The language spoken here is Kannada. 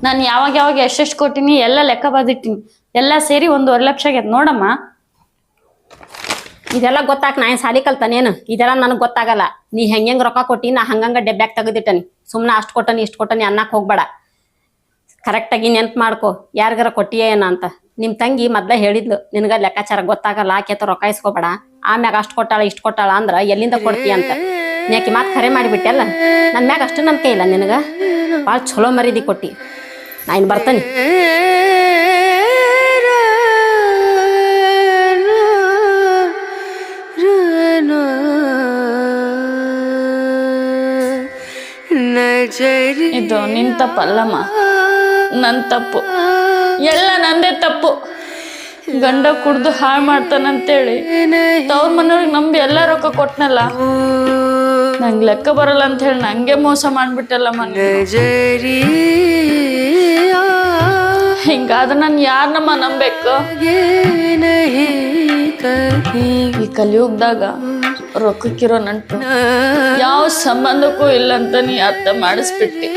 ನಾನು ಯಾವಾಗ ಯಾವಾಗ ಎಷ್ಟೆಷ್ಟು ಕೊಟ್ಟಿನಿ ಎಲ್ಲ ಲೆಕ್ಕ ಬರ್ದಿಟ್ಟಿನಿ. ಎಲ್ಲ ಸೇರಿ 1.5 ಲಕ್ಷ ಆಗೈತೆ ನೋಡಮ್ಮ. ಇದೆಲ್ಲ ಗೊತ್ತಾಕ್ ನಾ ಏನ್ ಸಾಲಿ ಕಲ್ತಾನೇನು? ಇದೆಲ್ಲ ನನಗ್ ಗೊತ್ತಾಗಲ್ಲ. ನೀ ಹೆಂಗ್ ರೊಕ್ಕ ಕೊಟ್ಟಿ ನಾ ಹಂಗಂಗ ಡೆಬ್ಬ್ಯಾಗ ತೆಗೆದಿಟ್ಟನಿ. ಸುಮ್ನ ಅಷ್ಟ್ ಕೊಟ್ಟನಿ ಇಷ್ಟ್ ಕೊಟ್ಟನಿ ಅನ್ನಕ್ ಹೋಗ್ಬೇಡ. ಕರೆಕ್ಟಾಗಿ ನೆನ್ಪ್ ಮಾಡ್ಕೊ ಯಾರಿಗಾರ ಕೊಟ್ಟಿಯೇ ಏನ ಅಂತ. ನಿಮ್ ತಂಗಿ ಮೊದ್ಲ ಹೇಳಿದ್ಲು ನಿನಗ ಲೆಕ್ಕಾಚಾರ ಗೊತ್ತಾಗಲ್ಲ ಆಕೆತ ರೊಕ್ಕ ಇಸ್ಕೋಬೇಡ, ಆಮ್ಯಾಗ ಅಷ್ಟ್ ಕೊಟ್ಟಾಳ ಇಷ್ಟ್ ಕೊಟ್ಟಾಳ ಅಂದ್ರ ಎಲ್ಲಿಂದ ಕೊಡ್ತೀಯ ಅಂತ. ಯಾಕೆ ಮಾತ್ ಖರೆ ಮಾಡಿಬಿಟ್ಟೆಲ್ಲ. ನನ್ ಮ್ಯಾಗ ಅಷ್ಟು ನಂಬಿಕೆ ಇಲ್ಲ ನಿನಗ. ಭಾಳ ಚಲೋ ಮರೀದಿ ಕೊಟ್ಟಿ. ನಾ ಇನ್ ಬರ್ತೇನೆ. ಇದು ನಿನ್ ತಪ್ಪಲ್ಲಮ್ಮ, ನನ್ ತಪ್ಪು. ಎಲ್ಲ ನಂದೇ ತಪ್ಪು. ಗಂಡ ಕುಡ್ದು ಹಾಳು ಮಾಡ್ತಾನಂತೇಳಿ ತವ್ರ ಮನೆಯವ್ರಿಗೆ ನಂಬಿ ಎಲ್ಲ ರೊಕ್ಕ ಕೊಟ್ನಲ್ಲ. ನಂಗೆ ಲೆಕ್ಕ ಬರಲ್ಲ ಅಂತ ಹೇಳಿ ನಂಗೆ ಮೋಸ ಮಾಡ್ಬಿಟ್ಟಲ್ಲ ಮನೆ. ಹಿಂಗಾದ್ರೆ ನಾನು ಯಾರನ್ನಮ್ಮ ನಂಬೇಕು? ಈ ಕಲಿಯುಗದಾಗ ರೊಕ್ಕಕ್ಕಿರೋ ನಂಟು ಯಾವ ಸಂಬಂಧಕ್ಕೂ ಇಲ್ಲ ಅಂತ ನೀ ಅರ್ಥ ಮಾಡಿಸ್ಬಿಟ್ಟಿ.